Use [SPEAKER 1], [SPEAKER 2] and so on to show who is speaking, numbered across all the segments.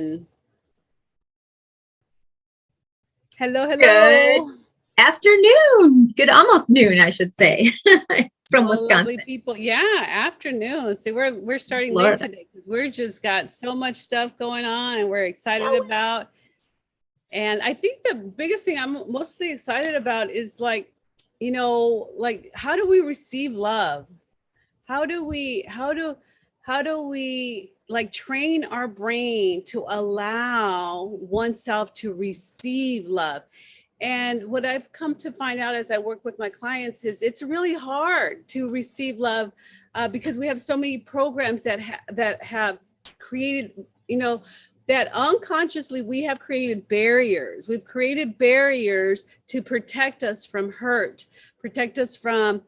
[SPEAKER 1] everyone. Hello,
[SPEAKER 2] Good
[SPEAKER 1] hello.
[SPEAKER 2] afternoon. Good almost noon, I should say, from
[SPEAKER 1] Oh, lovely
[SPEAKER 2] Wisconsin,
[SPEAKER 1] people. Yeah, afternoon. See, we're starting late
[SPEAKER 2] Florida.
[SPEAKER 1] today because we're just got so much stuff going on and we're excited about. And I think the biggest thing I'm mostly excited about is like, like how do we receive love? How do we like train our brain to allow oneself to receive love? And what I've come to find out as I work with my clients is it's really hard to receive love because we have so many programs that have created, that unconsciously we have created barriers. We've created barriers to protect us from hurt, protect us from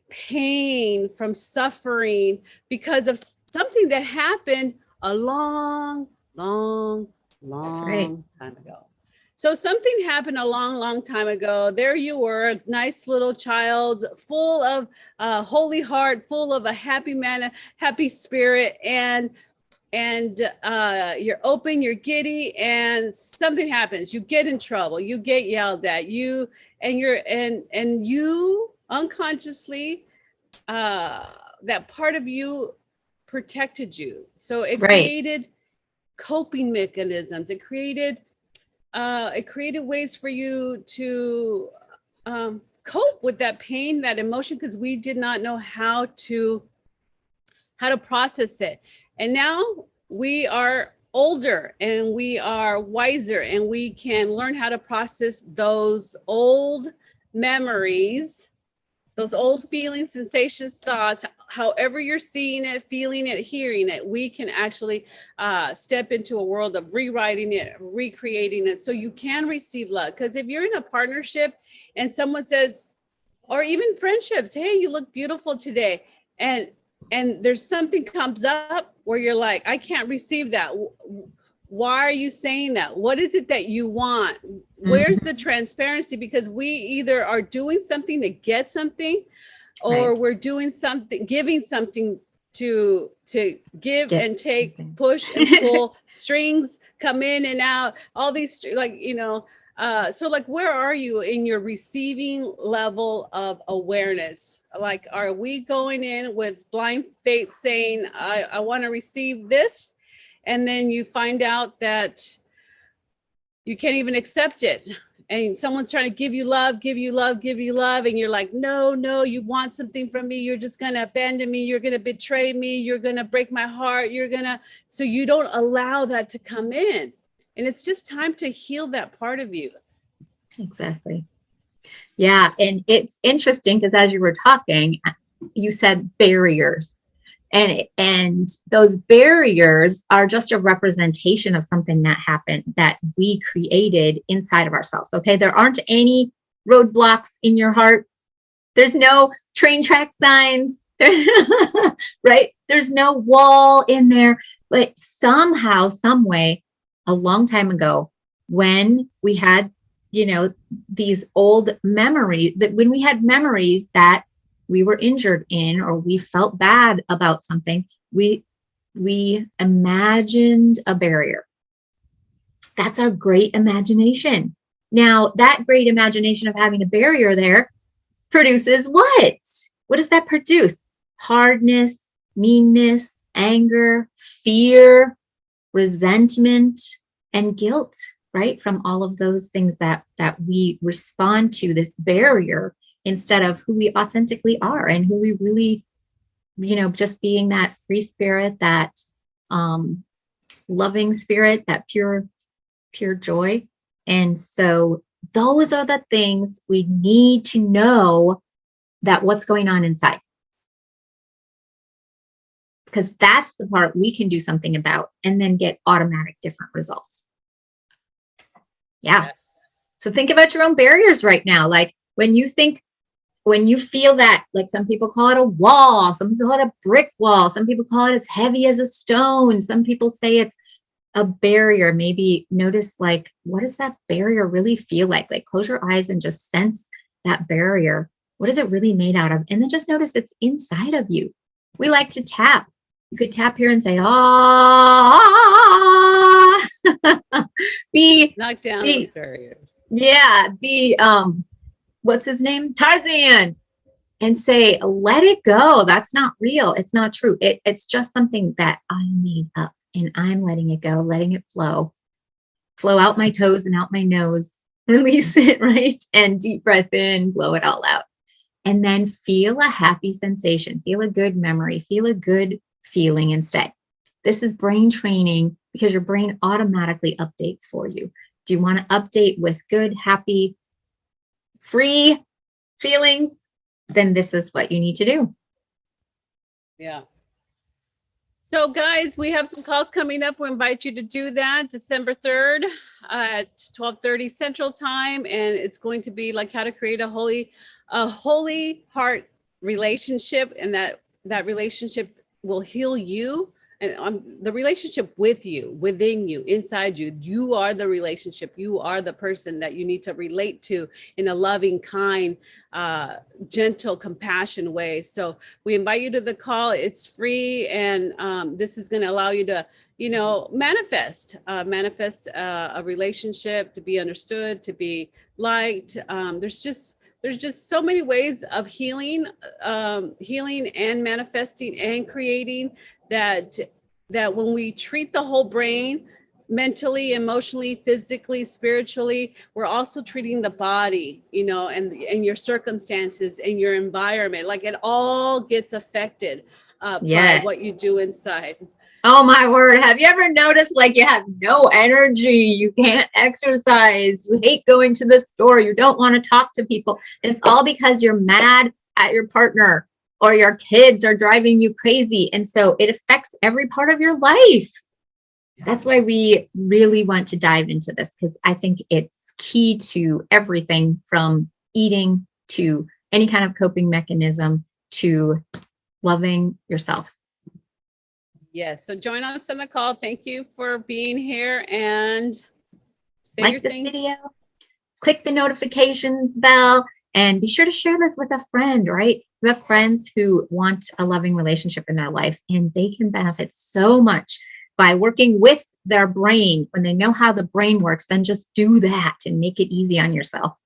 [SPEAKER 1] pain, from suffering because of something that happened a long, long,
[SPEAKER 2] That's right.
[SPEAKER 1] long time ago. So something happened a long, long time ago. There you were, a nice little child, full of holy heart, full of a happy man, a happy spirit, and you're open, you're giddy, and something happens. You get in trouble, you get yelled at, you unconsciously, that part of you protected you. So it
[SPEAKER 2] Right.
[SPEAKER 1] created coping mechanisms. It created ways for you to cope with that pain, that emotion, because we did not know how to process it. And now we are older and we are wiser and we can learn how to process those old memories, those old feelings, sensations, thoughts, however you're seeing it, feeling it, hearing it. We can actually step into a world of rewriting it, recreating it, so you can receive love. Because if you're in a partnership and someone says, or even friendships, hey, you look beautiful today, and there's something comes up where you're like, I can't receive that. Why are you saying that? What is it that you want? Where's the transparency? Because we either are doing something to get something, or
[SPEAKER 2] Right.
[SPEAKER 1] we're doing something, giving something to give
[SPEAKER 2] Get
[SPEAKER 1] and take,
[SPEAKER 2] something.
[SPEAKER 1] push and pull, strings come in and out, all these, like, so like, where are you in your receiving level of awareness? Like, are we going in with blind faith saying, I want to receive this, and then you find out that you can't even accept it, and someone's trying to give you love, give you love, give you love, and you're like, no, you want something from me, you're just going to abandon me, you're going to betray me, you're going to break my heart, so you don't allow that to come in. And it's just time to heal that part of you.
[SPEAKER 2] Exactly. Yeah. And it's interesting because as you were talking, you said barriers. And those barriers are just a representation of something that happened that we created inside of ourselves. Okay. There aren't any roadblocks in your heart. There's no train track signs. Right. There's no wall in there. But somehow, some way, a long time ago, when we had, these old memories, that when we had memories that we were injured in, or we felt bad about something, we imagined a barrier. That's our great imagination. Now, that great imagination of having a barrier there produces what? What does that produce? Hardness, meanness, anger, fear, resentment, and guilt, right? From all of those things that we respond to this barrier, instead of who we authentically are and who we really, just being that free spirit, that loving spirit, that pure joy. And so those are the things we need to know, that what's going on inside. Because that's the part we can do something about and then get automatic different results. Yeah.
[SPEAKER 1] Yes.
[SPEAKER 2] So think about your own barriers right now. Like when you feel that, like some people call it a wall, some people call it a brick wall, some people call it it's heavy as a stone, some people say it's a barrier. Maybe notice, like, what does that barrier really feel like? Like, close your eyes and just sense that barrier. What is it really made out of? And then just notice it's inside of you. We like to tap. You could tap here and say, ah, Be,
[SPEAKER 1] Knock down
[SPEAKER 2] be,
[SPEAKER 1] those barriers.
[SPEAKER 2] yeah, be, what's his name? Tarzan. And say, let it go. That's not real. It's not true. It's just something that I made up, and I'm letting it go, letting it flow out my toes and out my nose, release it, right? And deep breath in, blow it all out. And then feel a happy sensation, feel a good memory, feel a good feeling instead. This is brain training because your brain automatically updates for you. Do you want to update with good, happy, free feelings? Then this is what you need to do.
[SPEAKER 1] Yeah. So guys, we have some calls coming up. We invite you to do that December 3rd at 12:30 Central Time. And it's going to be like how to create a holy heart relationship. And that relationship will heal you. And the relationship with you, within you, inside you, you are the relationship. You are the person that you need to relate to in a loving, kind, gentle, compassion way. So we invite you to the call. It's free. And this is going to allow you to, manifest a relationship, to be understood, to be liked. There's just so many ways of healing and manifesting and creating that when we treat the whole brain, mentally, emotionally, physically, spiritually, we're also treating the body, and your circumstances and your environment. Like it all gets affected by what you do inside.
[SPEAKER 2] Oh my word. Have you ever noticed like you have no energy? You can't exercise. You hate going to the store. You don't want to talk to people. It's all because you're mad at your partner, or your kids are driving you crazy. And so it affects every part of your life. That's why we really want to dive into this, because I think it's key to everything from eating to any kind of coping mechanism to loving yourself.
[SPEAKER 1] Yes. So join us on the call. Thank you for being here, and say
[SPEAKER 2] like
[SPEAKER 1] your
[SPEAKER 2] this
[SPEAKER 1] thing.
[SPEAKER 2] video, click the notifications bell, and be sure to share this with a friend, right? You have friends who want a loving relationship in their life, and they can benefit so much by working with their brain. When they know how the brain works, then just do that and make it easy on yourself.